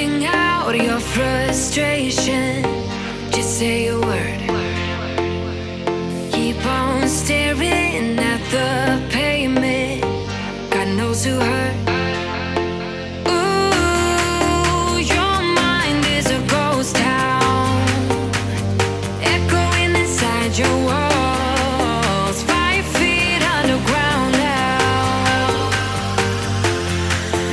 letting out your frustration. Just say a word. Keep on staring at the pavement. God knows who hurt. Ooh, your mind is a ghost town, echoing inside your walls, 5 feet underground now.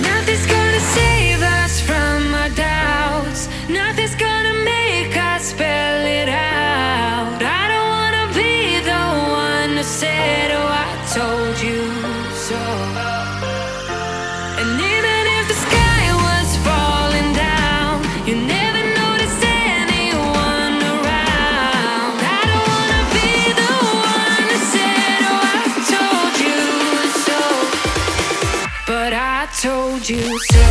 Nothing's gonna save us from our doubts. Nothing's gonna make us spell it out. I don't wanna be the one who said, oh, I told you so. And even if the sky was falling down, you never noticed anyone around. I don't wanna be the one who said, oh, I told you so. But I told you so.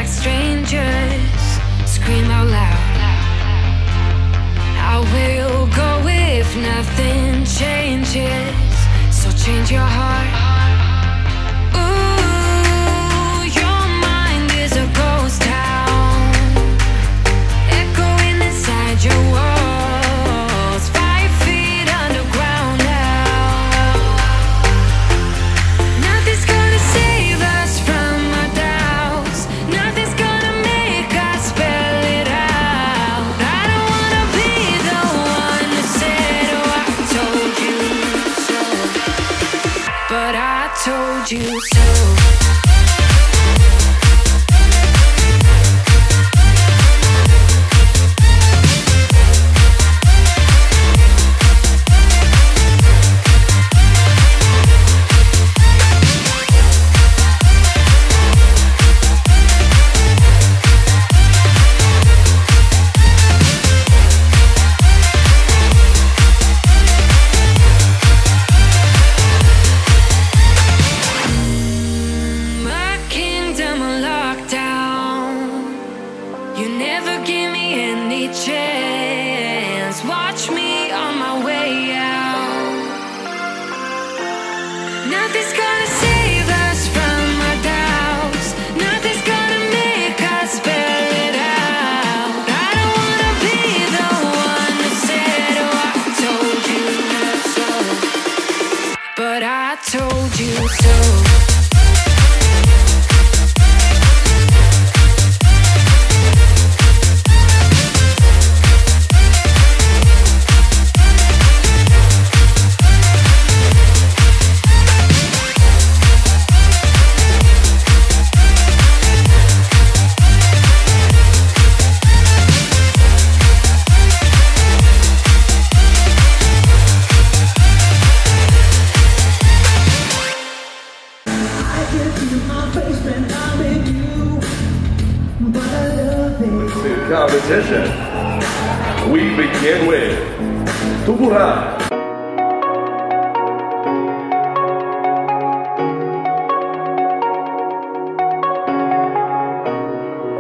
Strangers, scream out loud. I will go if nothing changes. So change your heart. Ooh, your mind is a ghost town, echoing inside your walls, 5 feet underground now. Nothing's gonna save us from our doubts. Nothing's gonna make us spell it out. I don't wanna be the one who said, oh, I told you so. But I told you so. My kingdom on lockdown. You never give me any chance. Watch me on my way out. Nothing's gonna save us from our doubts. Nothing's gonna make us spell it out. I don't wanna be the one who said, oh, I told you so. But I told you so. Competition. We begin with Tubuhan.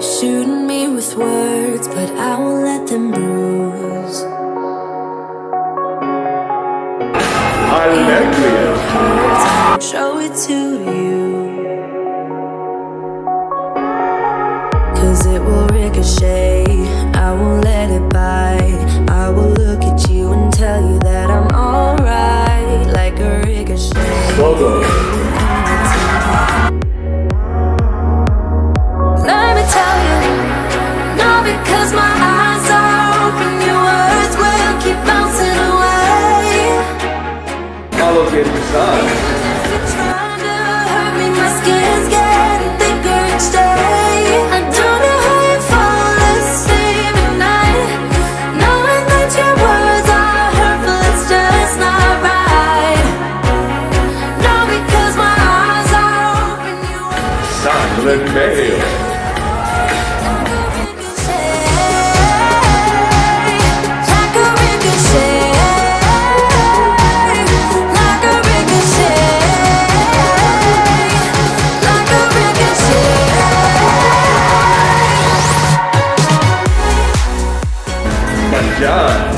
Shooting me with words, but I won't let them bruise. Alegria. Show it to you, 'cause it will ricochet. I won't let it bite. I will look at you and tell you that I'm alright, like a ricochet. Logo. Let me tell you, no, because my eyes are open, your words will keep bouncing away. Follow the inside. If you're trying to hurt me, my skin's getting thicker each day. I don't know how you fall asleep at night, knowing that your words are hurtful. It's just not San Remeo. John.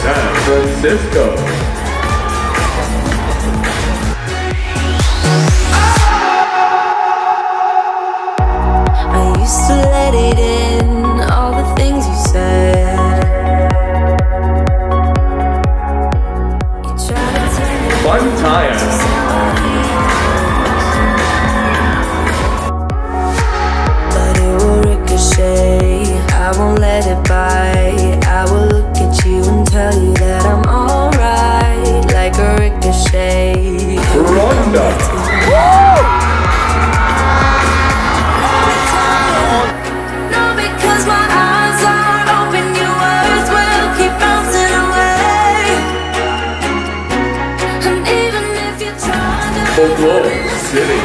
San Francisco. To let it in, all the things you said. You try to turn it Fun time. but it will ricochet. I won't let it bite. I will look at you and tell you that I'm alright, like a ricochet. Rhonda. Folklore City.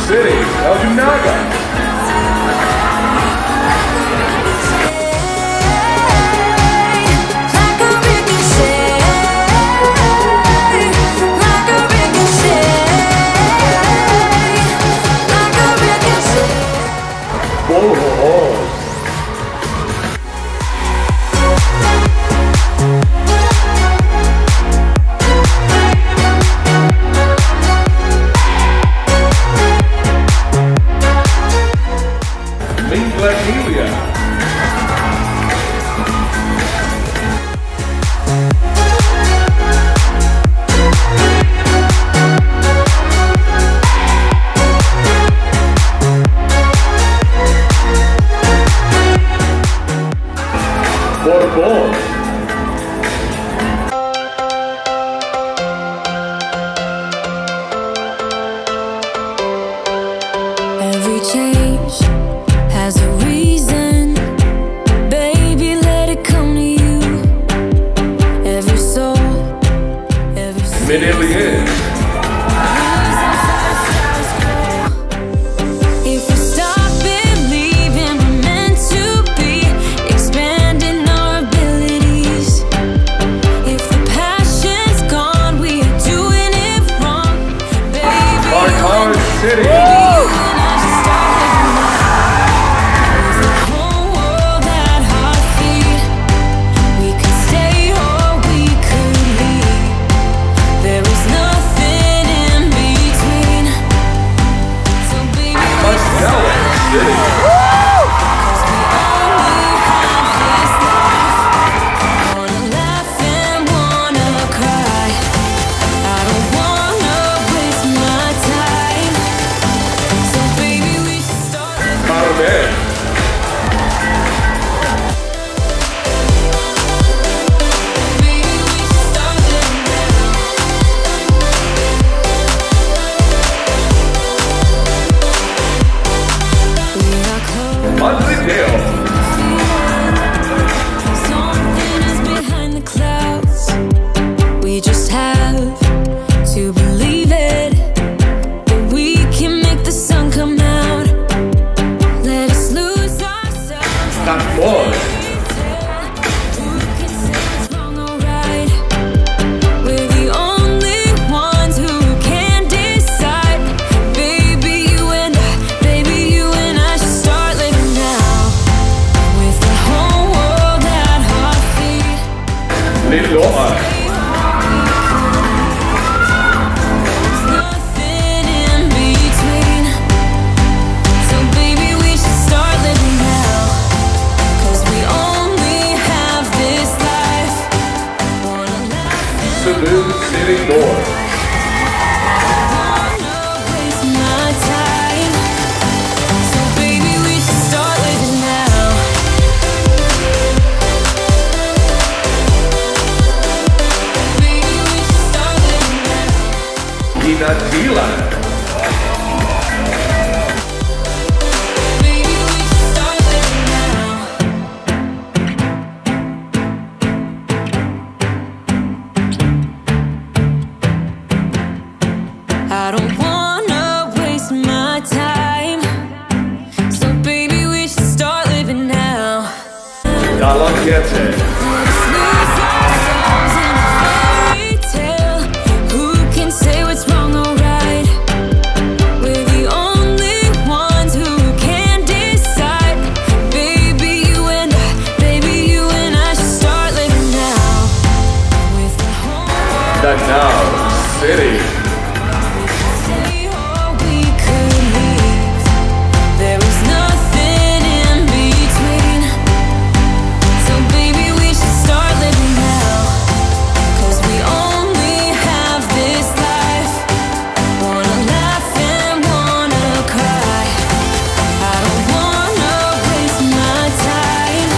City of Naga. Every change has a reason. Baby, let it come to you. Every soul, every Binibining. if we stop believing we're meant to be, expanding our abilities. If the passion's gone, we are doing it wrong. Baby, Hard City. Opening doors. Waste my time. So baby, we should start living now. Baby, we should start living now. Binibining. Baby, we should start living now. I don't wanna waste my time. So baby, we should start living now. Kalami. Lose ourselves in a fairy tale. Who can say what's wrong or right? We're the only ones who can decide. Baby, you and I should start living now. With the whole The Now City. say or we could leave. There is nothing in between. So baby, we should start living now. 'Cause we only have this life. Wanna laugh and wanna cry. I don't wanna waste my time.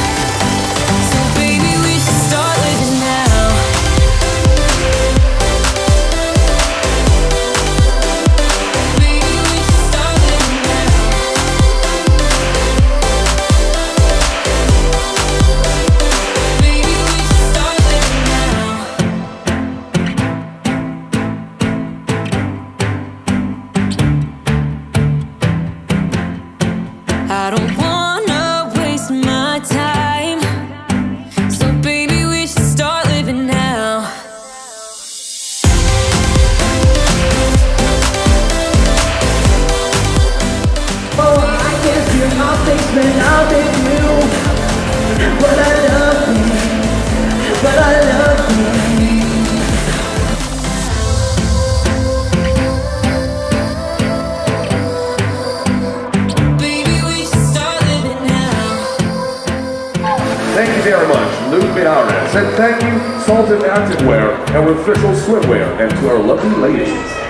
So baby, we should start living now. Baby, we should start living now. Baby, we should start living now. I don't wanna waste my time. So baby, we should start living now. Oh, I can feel my face when I'm with you. But I love you. But I love you. Baby, we should start living now. Thank you very much, Luke Binares. And thank you, Solti Activewear, our official swimwear, and to our lovely ladies.